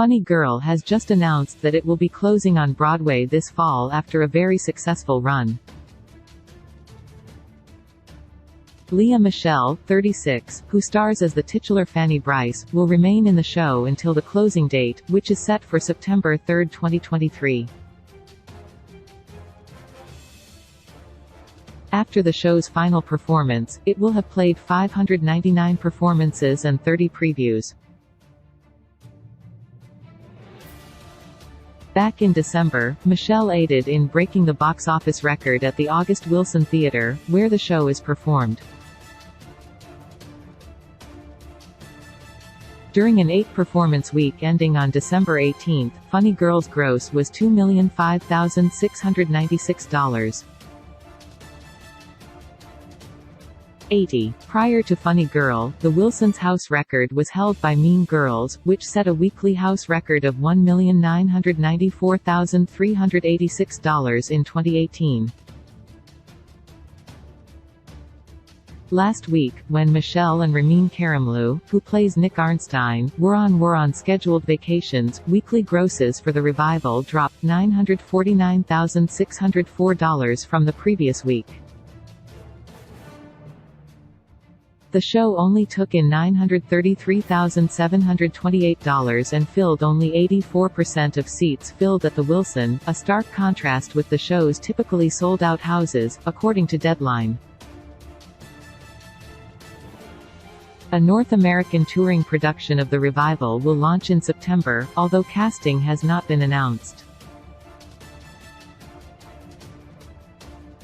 Funny Girl has just announced that it will be closing on Broadway this fall after a very successful run. Lea Michele, 36, who stars as the titular Fanny Brice, will remain in the show until the closing date, which is set for September 3, 2023. After the show's final performance, it will have played 599 performances and 30 previews. Back in December, Michele aided in breaking the box office record at the August Wilson Theatre, where the show is performed. During an 8-performance week ending on December 18, Funny Girl's gross was $2,005,696. Prior to Funny Girl, the Wilsons' house record was held by Mean Girls, which set a weekly house record of $1,994,386 in 2018. Last week, when Michele and Ramin Karimloo, who plays Nick Arnstein, were on scheduled vacations, weekly grosses for the revival dropped $949,604 from the previous week. The show only took in $933,728 and filled only 84% of seats filled at the Wilson, a stark contrast with the show's typically sold-out houses, according to Deadline. A North American touring production of the revival will launch in September, although casting has not been announced.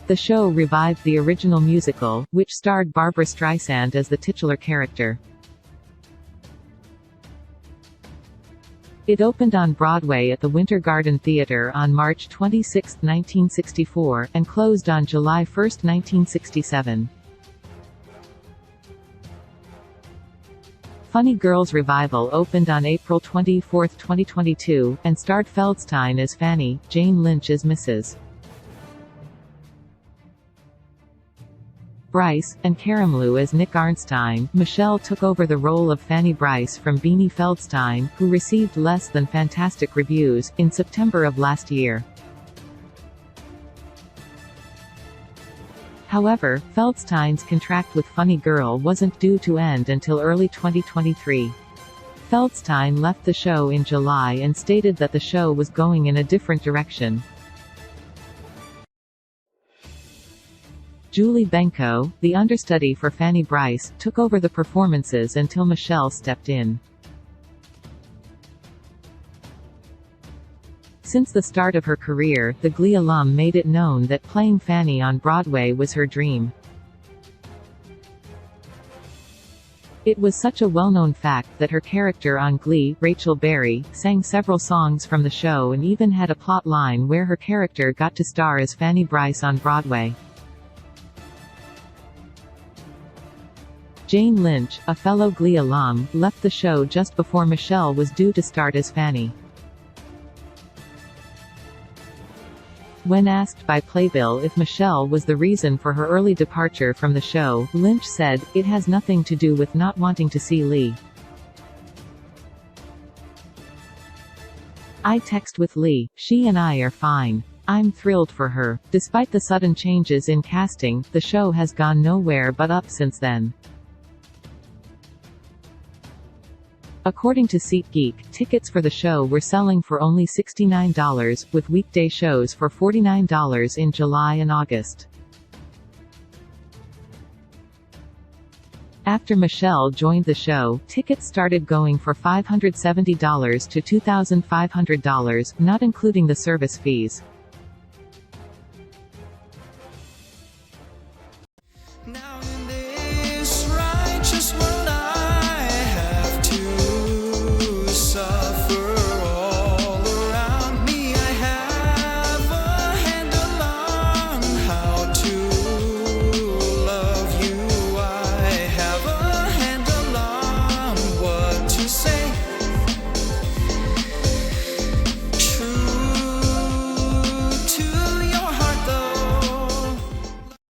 The show revived the original musical, which starred Barbra Streisand as the titular character. It opened on Broadway at the Winter Garden Theatre on March 26, 1964, and closed on July 1, 1967. Funny Girl's revival opened on April 24, 2022, and starred Feldstein as Fanny, Jane Lynch as Mrs. Brice, and Karimloo as Nick Arnstein. Michele took over the role of Fanny Brice from Beanie Feldstein, who received less than fantastic reviews, in September of last year. However, Feldstein's contract with Funny Girl wasn't due to end until early 2023. Feldstein left the show in July and stated that the show was going in a different direction. Julie Benko, the understudy for Fanny Brice, took over the performances until Michele stepped in. Since the start of her career, the Glee alum made it known that playing Fanny on Broadway was her dream. It was such a well-known fact that her character on Glee, Rachel Berry, sang several songs from the show and even had a plot line where her character got to star as Fanny Brice on Broadway. Jane Lynch, a fellow Glee alum, left the show just before Michele was due to start as Fanny. When asked by Playbill if Michele was the reason for her early departure from the show, Lynch said, "It has nothing to do with not wanting to see Lee. I text with Lee, she and I are fine. I'm thrilled for her." Despite the sudden changes in casting, the show has gone nowhere but up since then. According to SeatGeek, tickets for the show were selling for only $69, with weekday shows for $49 in July and August. After Michele joined the show, tickets started going for $570 to $2,500, not including the service fees. Now